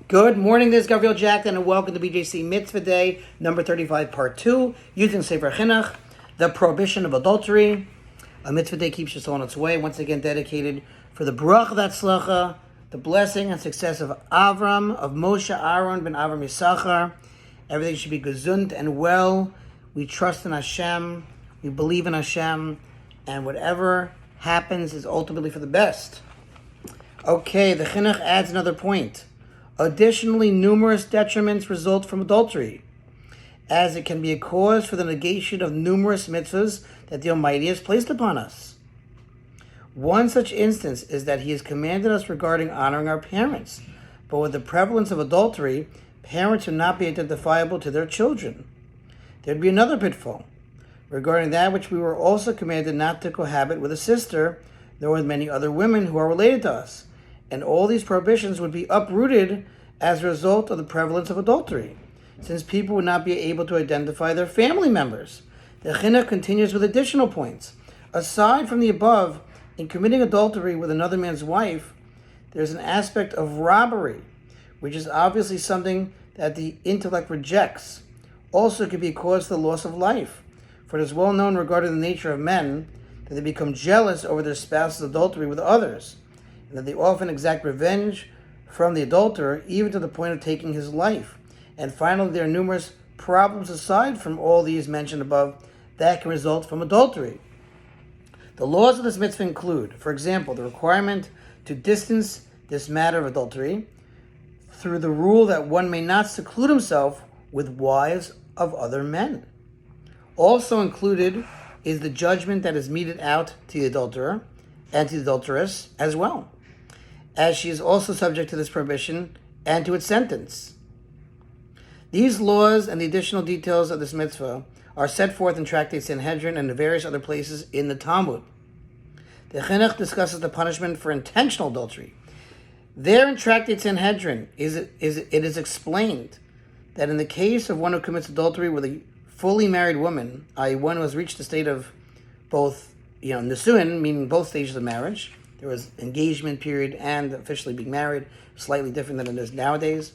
Good morning, this is Gabriel Jackson, and welcome to BJC Mitzvah Day, number 35, part 2, using Sefer HaChinuch, the prohibition of adultery. A Mitzvah Day keeps us on its way, once again dedicated for the Baruch Tzlacha, the blessing and success of Avram, of Moshe Aaron ben Avram Yisachar. Everything should be gesund and well. We trust in Hashem, we believe in Hashem, and whatever happens is ultimately for the best. Okay, the Chinuch adds another point. Additionally, numerous detriments result from adultery, as it can be a cause for the negation of numerous mitzvahs that the Almighty has placed upon us. One such instance is that He has commanded us regarding honoring our parents, but with the prevalence of adultery, parents would not be identifiable to their children. There would be another pitfall, regarding that which we were also commanded not to cohabit with a sister, nor with many other women who are related to us. And all these prohibitions would be uprooted as a result of the prevalence of adultery, since people would not be able to identify their family members. The Chinuch continues with additional points. Aside from the above, in committing adultery with another man's wife, there's an aspect of robbery, which is obviously something that the intellect rejects. Also, it could be a cause for the loss of life, for it is well known regarding the nature of men that they become jealous over their spouse's adultery with others, and that they often exact revenge from the adulterer, even to the point of taking his life. And finally, there are numerous problems aside from all these mentioned above that can result from adultery. The laws of this mitzvah include, for example, the requirement to distance this matter of adultery through the rule that one may not seclude himself with wives of other men. Also included is the judgment that is meted out to the adulterer and to the adulteress as well, as she is also subject to this prohibition and to its sentence. These laws and the additional details of this mitzvah are set forth in Tractate Sanhedrin and in various other places in the Talmud. The Chinuch discusses the punishment for intentional adultery. There in Tractate Sanhedrin, it is explained that in the case of one who commits adultery with a fully married woman, i.e. one who has reached the state of both, Nisuin, meaning both stages of marriage, there was engagement period and officially being married, slightly different than it is nowadays.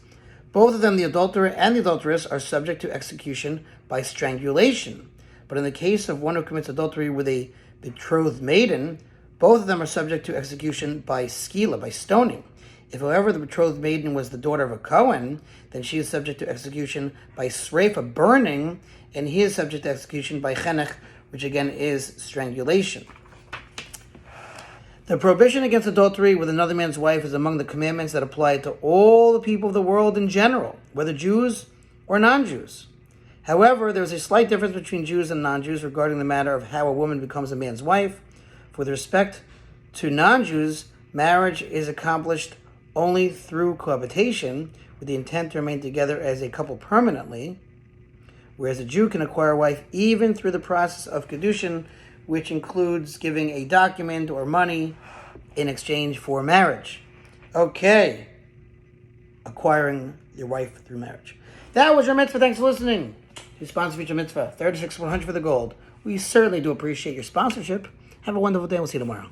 Both of them, the adulterer and the adulteress, are subject to execution by strangulation. But in the case of one who commits adultery with a betrothed maiden, both of them are subject to execution by skila, by stoning. If, however, the betrothed maiden was the daughter of a Kohen, then she is subject to execution by sreifa, burning, and he is subject to execution by chenech, which again is strangulation. The prohibition against adultery with another man's wife is among the commandments that apply to all the people of the world in general, whether Jews or non-Jews. However, there is a slight difference between Jews and non-Jews regarding the matter of how a woman becomes a man's wife. With respect to non-Jews, marriage is accomplished only through cohabitation, with the intent to remain together as a couple permanently, whereas a Jew can acquire a wife even through the process of kedushin, which includes giving a document or money in exchange for marriage. Okay, acquiring your wife through marriage. That was your mitzvah. Thanks for listening. You sponsor feature mitzvah, 36-100 for the gold. We certainly do appreciate your sponsorship. Have a wonderful day. We'll see you tomorrow.